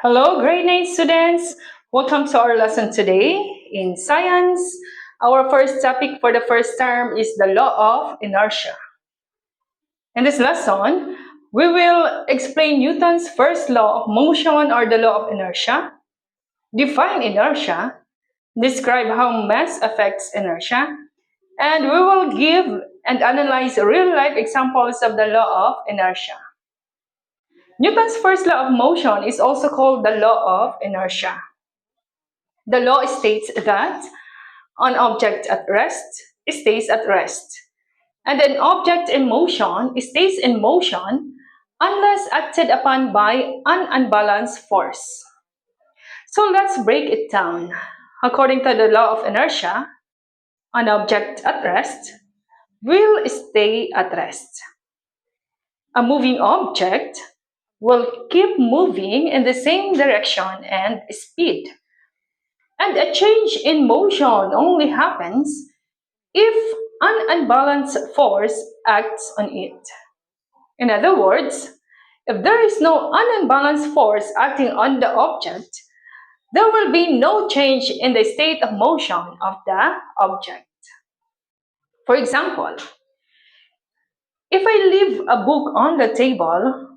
Hello, grade 9 students. Welcome to our lesson today in science. Our first topic for the first term is the law of inertia. In this lesson, we will explain Newton's first law of motion or the law of inertia, define inertia, describe how mass affects inertia, and we will give and analyze real-life examples of the law of inertia. Newton's first law of motion is also called the law of inertia. The law states that an object at rest stays at rest, and an object in motion stays in motion unless acted upon by an unbalanced force. So let's break it down. According to the law of inertia, an object at rest will stay at rest. A moving object will keep moving in the same direction and speed. And a change in motion only happens if an unbalanced force acts on it. In other words, if there is no unbalanced force acting on the object, there will be no change in the state of motion of the object. For example, if I leave a book on the table,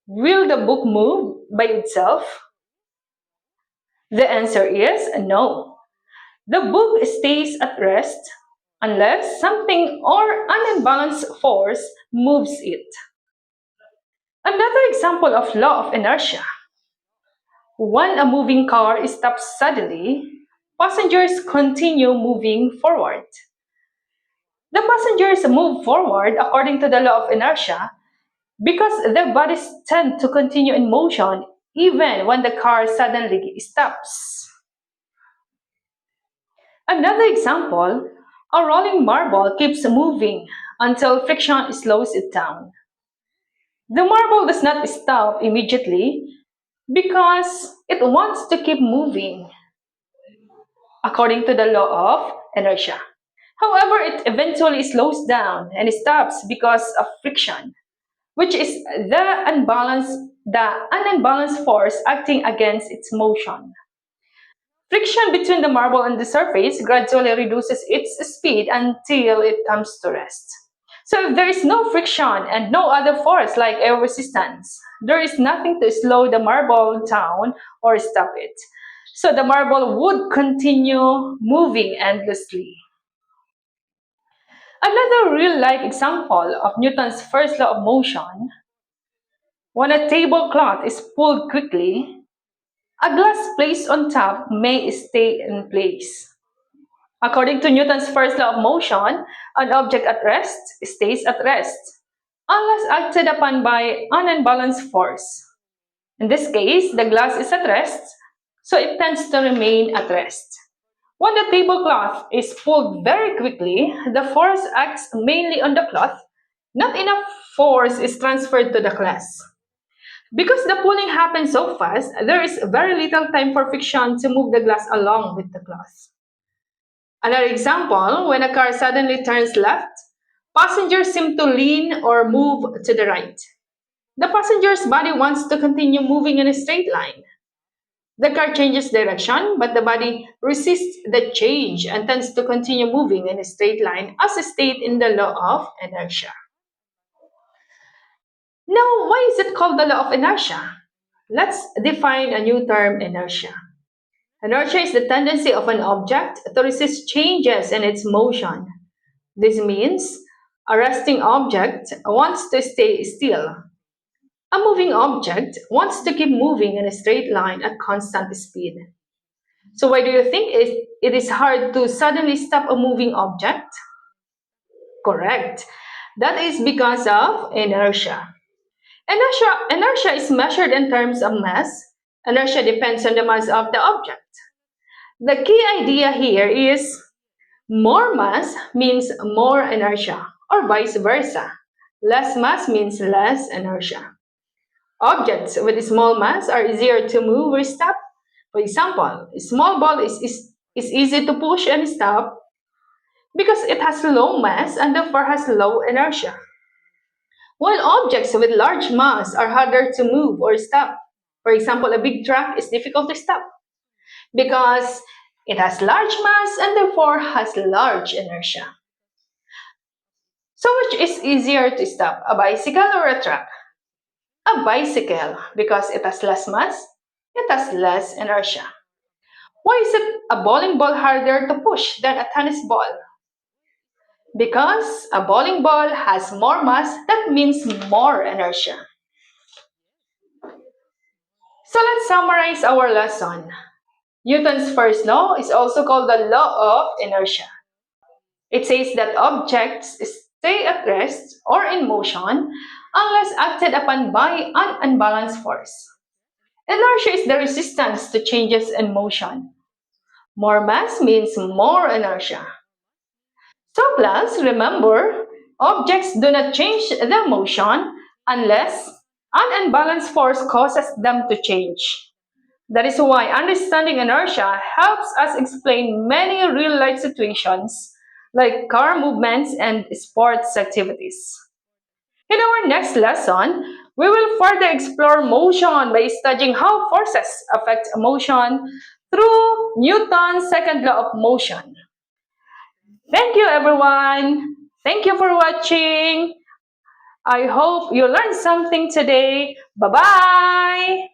will the book move by itself? The answer is no. The book stays at rest unless something or an unbalanced force moves it. Another example of law of inertia. When a moving car stops suddenly, passengers continue moving forward. The passengers move forward according to the law of inertia because their bodies tend to continue in motion even when the car suddenly stops. Another example, a rolling marble keeps moving until friction slows it down. The marble does not stop immediately because it wants to keep moving according to the law of inertia. However, it eventually slows down and stops because of friction, which is the unbalanced force acting against its motion. Friction between the marble and the surface gradually reduces its speed until it comes to rest. So if there is no friction and no other force like air resistance, there is nothing to slow the marble down or stop it. So the marble would continue moving endlessly. Another real-life example of Newton's first law of motion, when a tablecloth is pulled quickly, a glass placed on top may stay in place. According to Newton's first law of motion, an object at rest stays at rest, unless acted upon by an unbalanced force. In this case, the glass is at rest, so it tends to remain at rest. When the tablecloth is pulled very quickly, the force acts mainly on the cloth. Not enough force is transferred to the glass. Because the pulling happens so fast, there is very little time for friction to move the glass along with the cloth. Another example, when a car suddenly turns left, passengers seem to lean or move to the right. The passenger's body wants to continue moving in a straight line. The car changes direction, but the body resists the change and tends to continue moving in a straight line as stated in the law of inertia. Now, why is it called the law of inertia? Let's define a new term, inertia. Inertia is the tendency of an object to resist changes in its motion. This means a resting object wants to stay still. A moving object wants to keep moving in a straight line at constant speed. So why do you think it is hard to suddenly stop a moving object? Correct. That is because of inertia. Inertia is measured in terms of mass. Inertia depends on the mass of the object. The key idea here is more mass means more inertia, or vice versa. Less mass means less inertia. Objects with small mass are easier to move or stop. For example, a small ball is easy to push and stop because it has low mass and therefore has low inertia. While objects with large mass are harder to move or stop. For example, a big truck is difficult to stop because it has large mass and therefore has large inertia. So which is easier to stop, a bicycle or a truck? A bicycle, because it has less mass, it has less inertia. Why is it a bowling ball harder to push than a tennis ball? Because a bowling ball has more mass, that means more inertia. So let's summarize our lesson. Newton's first law is also called the law of inertia. It says that objects stay at rest or in motion unless acted upon by an unbalanced force. Inertia is the resistance to changes in motion. More mass means more inertia. So class, remember, objects do not change their motion unless an unbalanced force causes them to change. That is why understanding inertia helps us explain many real-life situations like car movements and sports activities. In our next lesson, we will further explore motion by studying how forces affect motion through Newton's second law of motion. Thank you, everyone. Thank you for watching. I hope you learned something today. Bye-bye.